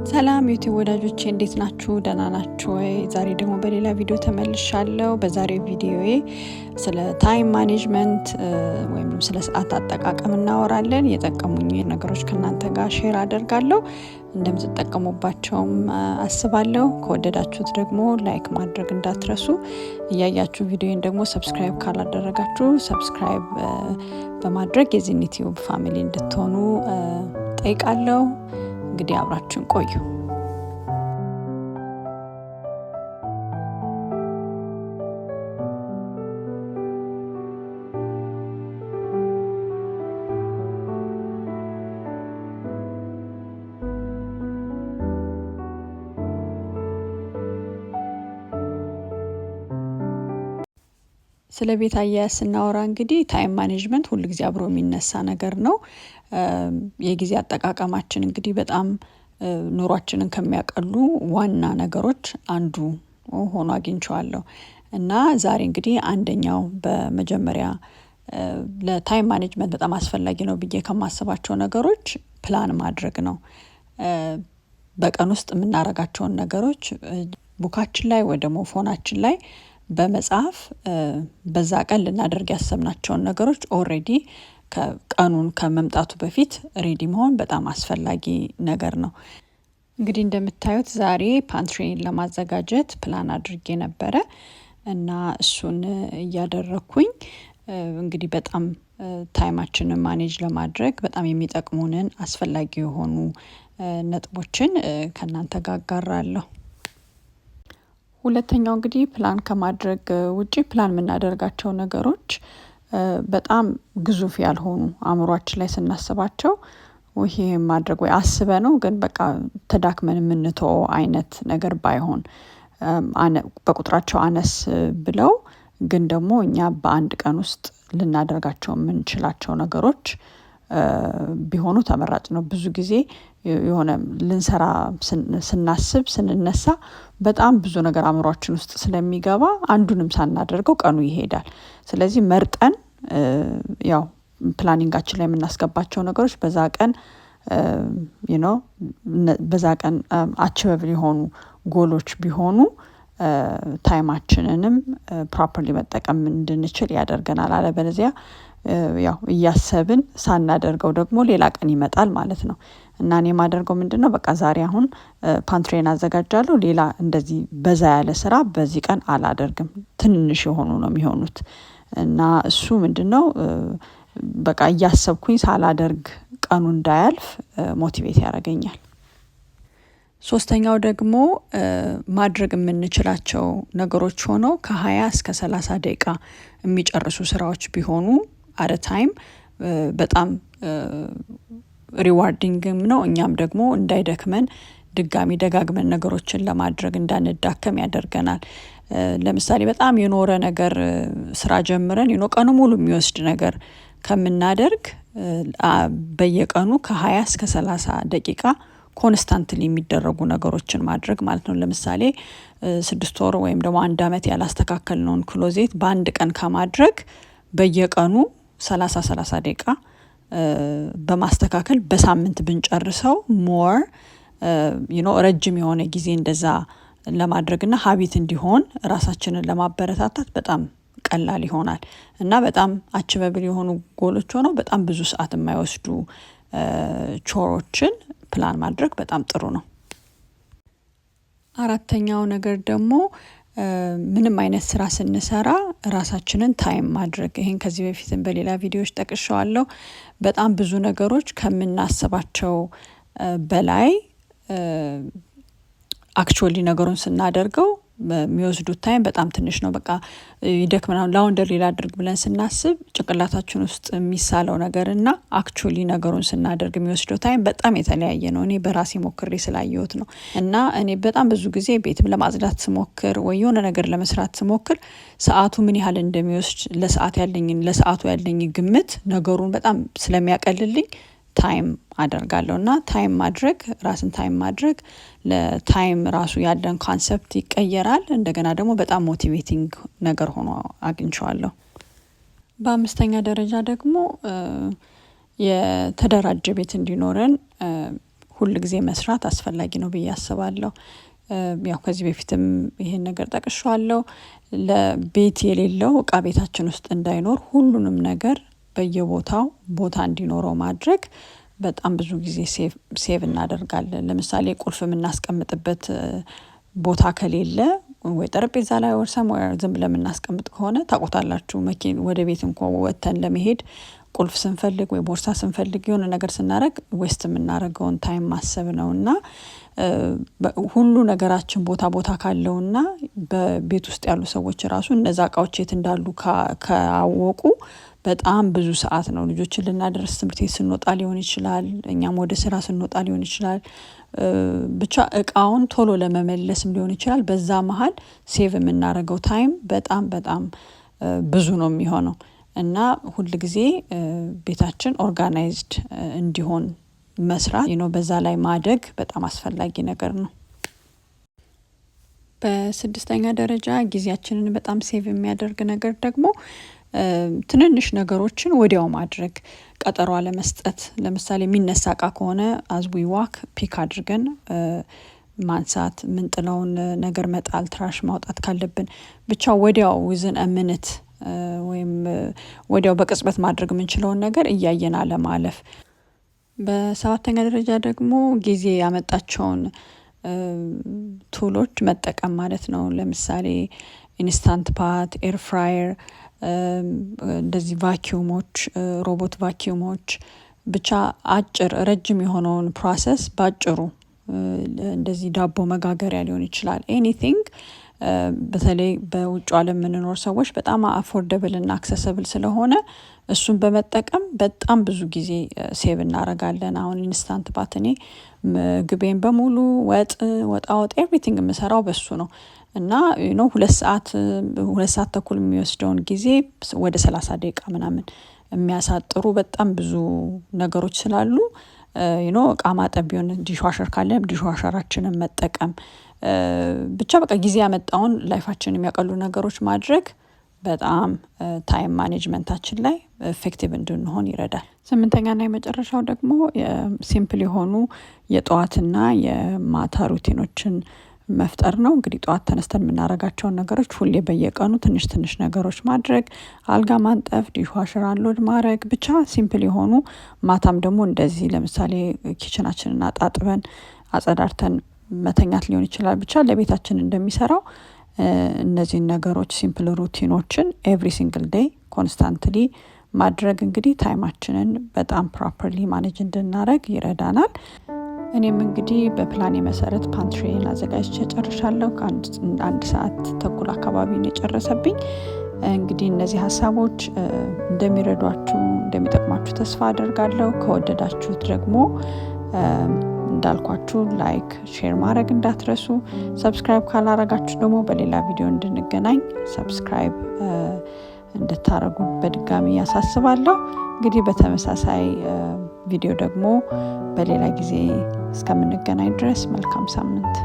ሰላም ዩቲዩብ ወዳጆቼ እንዴት ናችሁ? ደህና ናችሁ ወይ? ዛሬ ደግሞ በሌላ ቪዲዮ ተመልሻለሁ። በዛሬው ቪዲዮዬ ስለ ታይም ማኔጅመንት ወይም ስለ ሰዓት አጠቃቀም እናወራለን። የጠቀሙኝ ነገሮች ከናንተ ጋር ሼር አደርጋለሁ። እንደምትጠቀሙባቸውም አስባለሁ። ከወደዳችሁት ደግሞ ላይክ ማድረግ እንዳትረሱ። እያያችሁ ቪዲዮን ደግሞ ሰብስክራይብ ካላደረጋችሁ ሰብስክራይብ በማድረግ የዚህን ዩቲዩብ ፋሚሊ እንድትሆኑ ጠይቃለሁ። እንግዲህ አብራችሁን ቆዩ። ስለ ቤት አያያዝ ስናወራ እንግዲህ ታይም ማኔጅመንት ሁሉ ጊዜ አብሮ የሚነሳ ነገር ነው። የጊዜ አጠቃቀማችን እንግዲህ በጣም ኑሯችንን ከሚያቀሉ ዋና ነገሮች አንዱ ሆኖ አግኝቼዋለሁ። እና ዛሬ እንግዲህ አንደኛው በመጀመሪያ ለታይም ማኔጅመንት በጣም አስፈላጊ ነው ብዬ ከማስባቸው ነገሮች ፕላን ማድረግ ነው። በቀን ውስጥ የምናደርጋቸውን ነገሮች ቡካችን ላይ ወይ ደግሞ ፎናችን ላይ በመጻፍ በዛ ቀን ልናደርግ ያሰብናቸውን ነገሮች ኦሬዲ ቀኑን ከመምጣቱ በፊት ሬዲ መሆን በጣም አስፈላጊ ነገር ነው። እንግዲህ እንደምታዩት ዛሬ ፓንትሪን ለማዘጋጀት ፕላን አድርጌ ነበረ እና እሱን እያደረኩኝ እንግዲህ በጣም ታይማችንን ማኔጅ ለማድረግ በጣም የሚጠቅሙንን አስፈላጊ የሆኑ ነጥቦችን ከናንተ ጋር አጋራለሁ። ሁለተኛው እንግዲህ ፕላን ከማድረግ ውጪ ፕላን የምናደርጋቸው ነገሮች በጣም ግዙፍ ያልሆኑ አእምሯችን ላይ ስናስባቸው ይሄ ማድረግ ወይ አስበ ነው ግን በቃ ተዳክመን የምንተው አይነት ነገር ባይሆን በቁጥራቸው አነስ ብለው ግን ደግሞ እኛ በአንድ ቀን ውስጥ ልናደርጋቸው የምንችላቸው ነገሮች ቢሆኑ ተመራጭ ነው። ብዙ ጊዜ የሆነ ልንሰራ ስናስብ ስንነሳ በጣም ብዙ ነገር አእምሯችን ውስጥ ስለሚገባ አንዱንም ሳናደርገው ቀኑ ይሄዳል። ስለዚህ መርጠን ያው ፕላኒንጋችን ላይ የምናስገባቸው ነገሮች በዛ ቀን በዛ ቀን አቺቨብል የሆኑ ጎሎች ቢሆኑ ታይማችንንም ፕሮፐርሊ መጠቀም እንድንችል ያደርገናል። አለበለዚያ ያው እያሰብን ሳናደርገው ደግሞ ሌላ ቀን ይመጣል ማለት ነው። እና እኔ የማደርገው ምንድነው በቃ ዛሬ አሁን ፓንትሪን አዘጋጃለሁ፣ ሌላ እንደዚህ በዛ ያለ ስራ በዚህ ቀን አላደርግም፣ ትንሽ የሆኑ ነው የሚሆኑት። እና እሱ ምንድነው በቃ እያሰብኩኝ ሳላደርግ ቀኑ እንዳያልፍ ሞቲቬት ያደርገኛል። ሶስተኛው ደግሞ ማድረግ የምንችላቸው ነገሮች ሆነው ከ20 እስከ 30 ደቂቃ የሚጨርሱ ስራዎች ቢሆኑ አት ታይም በጣም ሪዋርዲንግም ነው። እኛም ደግሞ እንዳይደክመን ድጋሚ ደጋግመን ነገሮችን ለማድረግ እንዳንዳከም ያደርገናል። ለምሳሌ በጣም የኖረ ነገር ስራ ጀምረን ቀኑ ሙሉ የሚወስድ ነገር ከምናደርግ በየቀኑ ከ20 እስከ 30 ደቂቃ ኮንስታንትሊ የሚደረጉ ነገሮችን ማድረግ ማለት ነው። ለምሳሌ 6 ወር ወይም ደግሞ 1 አመት ያላስተካከልነውን ክሎዜት በአንድ ቀን ከማድረግ በየቀኑ 30 ደቂቃ በማስተካከል በሳምንት ብንጨርሰው ሞር ረጅም የሆነ ጊዜ እንደዛ ለማድረግና ሀቢት እንዲሆን ራሳችንን ለማበረታታት በጣም ቀላል ይሆናል። እና በጣም አቺቨብል የሆኑ ጎሎች ሆነው በጣም ብዙ ሰዓት የማይወስዱ ቾሮችን ፕላን ማድረግ በጣም ጥሩ ነው። አራተኛው ነገር ደግሞ ምንም አይነት ስራ ስንሰራ ራሳችንን ታይም ማድረግ። ይሄን ከዚህ በፊትም በሌላ ቪዲዮዎች ጠቅሼዋለሁ። በጣም ብዙ ነገሮች ከምናስባቸው በላይ አክቹዋሊ ነገሩን ስናደርገው የሚወስዱት ታይም በጣም ትንሽ ነው። በቃ ይደክመናል። ላውንደሪ ላድርግ ብለን ስናስብ ጭንቅላታችን ውስጥ የሚሳለው ነገር እና አክቹዋሊ ነገሩን ስናደርግ የሚወስደው ታይም በጣም የተለያየ ነው። እኔ በራሴ ሞክሬ ስላየሁት ነው። እና እኔ በጣም ብዙ ጊዜ ቤትም ለማጽዳት ስሞክር ወይ የሆነ ነገር ለመስራት ስሞክር ሰዓቱ ምን ያህል እንደሚወስድ ለሰዓቱ ያለኝ ግምት ነገሩን በጣም ስለሚያቀልልኝ ታይም አደርጋለሁ። እና ታይም ማድረግ ራስን ታይም ማድረግ ለታይም ራሱ ያለን ኮንሰፕት ይቀየራል። እንደገና ደግሞ በጣም ሞቲቬቲንግ ነገር ሆኖ አግኝቼዋለሁ። በአምስተኛ ደረጃ ደግሞ የተደራጀ ቤት እንዲኖረን ሁል ጊዜ መስራት አስፈላጊ ነው ብዬ አስባለሁ። ያው ከዚህ በፊትም ይሄን ነገር ጠቅሻለሁ። ለቤት የሌለው እቃ ቤታችን ውስጥ እንዳይኖር ሁሉንም ነገር በየቦታው ቦታ እንዲኖረው ማድረግ በጣም ብዙ ጊዜ ሴቭ እናደርጋለን። ለምሳሌ ቁልፍ የምናስቀምጥበት ቦታ ከሌለ ወይ ጠረጴዛ ላይ ወይ ሰምዌር ዝም ብለን የምናስቀምጥ ከሆነ ታውቁታላችሁ፣ ወደ ቤት እንኳን ወጥተን ለመሄድ ቁልፍ ስንፈልግ ወይ ቦርሳ ስንፈልግ የሆነ ነገር ስናደርግ ዌስት የምናደርገውን ታይም ማሰብ ነውና ሁሉ ነገራችን ቦታ ካለውና በቤት ውስጥ ያሉ ሰዎች ራሱ እነዛ እቃዎች የት እንዳሉ ካወቁ በጣም ብዙ ሰዓት ነው ልጆችን ልናደርስ ትምህርት ቤት ስንወጣ ሊሆን ይችላል፣ እኛም ወደ ስራ ስንወጣ ሊሆን ይችላል። ብቻ እቃውን ቶሎ ለመመለስም ሊሆን ይችላል። በዛ መሀል ሴቭ የምናደርገው ታይም በጣም ብዙ ነው የሚሆነው እና ሁል ጊዜ ቤታችን ኦርጋናይዝድ እንዲሆን መስራት በዛ ላይ ማደግ በጣም አስፈላጊ ነገር ነው። በስድስተኛ ደረጃ ጊዜያችንን በጣም ሴቭ የሚያደርግ ነገር ደግሞ ትንንሽ ነገሮችን ወዲያው ማድረግ፣ ቀጠሮ አለመስጠት። ለምሳሌ የሚነሳ እቃ ከሆነ አዝዊ ዋክ ፒክ አድርገን ማንሳት፣ ምንጥለውን ነገር መጣል፣ ትራሽ ማውጣት ካለብን ብቻ ወዲያው ዊዝን ሚኒት ወይም ወዲያው በቅጽበት ማድረግ የምንችለውን ነገር እያየን አለማለፍ። በሰባተኛ ደረጃ ደግሞ ጊዜ ያመጣቸውን ቱሎች መጠቀም ማለት ነው። ለምሳሌ ኢንስታንት ፓት፣ ኤር ፍራየር፣ እንደዚህ ቫኪዩሞች፣ ሮቦት ቫኪዩሞች ብቻ አጭር ረጅም የሆነውን ፕሮሰስ ባጭሩ እንደዚህ ዳቦ መጋገሪያ ሊሆን ይችላል። ኤኒቲንግ በተለይ በውጭ ዓለም የምንኖር ሰዎች በጣም አፎርደብል እና አክሰሰብል ስለሆነ እሱን በመጠቀም በጣም ብዙ ጊዜ ሴቭ እናደርጋለን። አሁን ኢንስታንት ፓት እኔ ምግቤን በሙሉ ወጥ ኤቭሪቲንግ የምሰራው በሱ ነው እና 2 ሰዓት ተኩል የሚወስደውን ጊዜ ወደ 30 ደቂቃ ምናምን የሚያሳጥሩ በጣም ብዙ ነገሮች ስላሉ እቃ ማጠብ ቢሆን ዲሽዋሸር ካለ ዲሽዋሸራችንን መጠቀም ብቻ በቃ ጊዜ ያመጣውን ላይፋችን የሚያቀሉ ነገሮች ማድረግ በጣም ታይም ማኔጅመንታችን ላይ ኤፌክቲቭ እንድንሆን ይረዳል። 8ኛና የመጨረሻው ደግሞ ሲምፕል የሆኑ የጠዋትና የማታ ሩቲኖችን መፍጠር ነው። እንግዲህ ጠዋት ተነስተን የምናደርጋቸውን ነገሮች ሁሌ በየቀኑ ትንሽ ነገሮች ማድረግ፣ አልጋ ማንጠፍ፣ ዲሽዋሸር አንሎድ ማድረግ ብቻ ሲምፕል የሆኑ ማታም ደግሞ እንደዚህ ለምሳሌ ኪችናችንን አጣጥበን አጸዳርተን መተኛት ሊሆን ይችላል። ብቻ ለቤታችን እንደሚሰራው እነዚህን ነገሮች ሲምፕል ሩቲኖችን ኤቭሪ ሲንግል ዴይ ኮንስታንትሊ ማድረግ እንግዲህ ታይማችንን በጣም ፕሮፐርሊ ማኔጅ እንድናደርግ ይረዳናል። እኔም እንግዲህ በፕላኔ መሰረት ፓንትሪን አዘጋጅቼ ጨርሻለሁ። ከአንድ ሰዓት ተኩል አካባቢ ነው የጨረሰብኝ። እንግዲህ እነዚህ ሀሳቦች እንደሚረዷችሁ እንደሚጠቅማችሁ ተስፋ አደርጋለሁ። ከወደዳችሁት ደግሞ እንዳልኳችሁ ላይክ ሼር ማድረግ እንዳትረሱ። ሰብስክራይብ ካላረጋችሁ ደግሞ በሌላ ቪዲዮ እንድንገናኝ ሰብስክራይብ እንድታረጉ በድጋሚ ያሳስባለሁ። እንግዲህ በተመሳሳይ ቪዲዮ ደግሞ በሌላ ጊዜ እስከምንገናኝ ድረስ መልካም ሳምንት።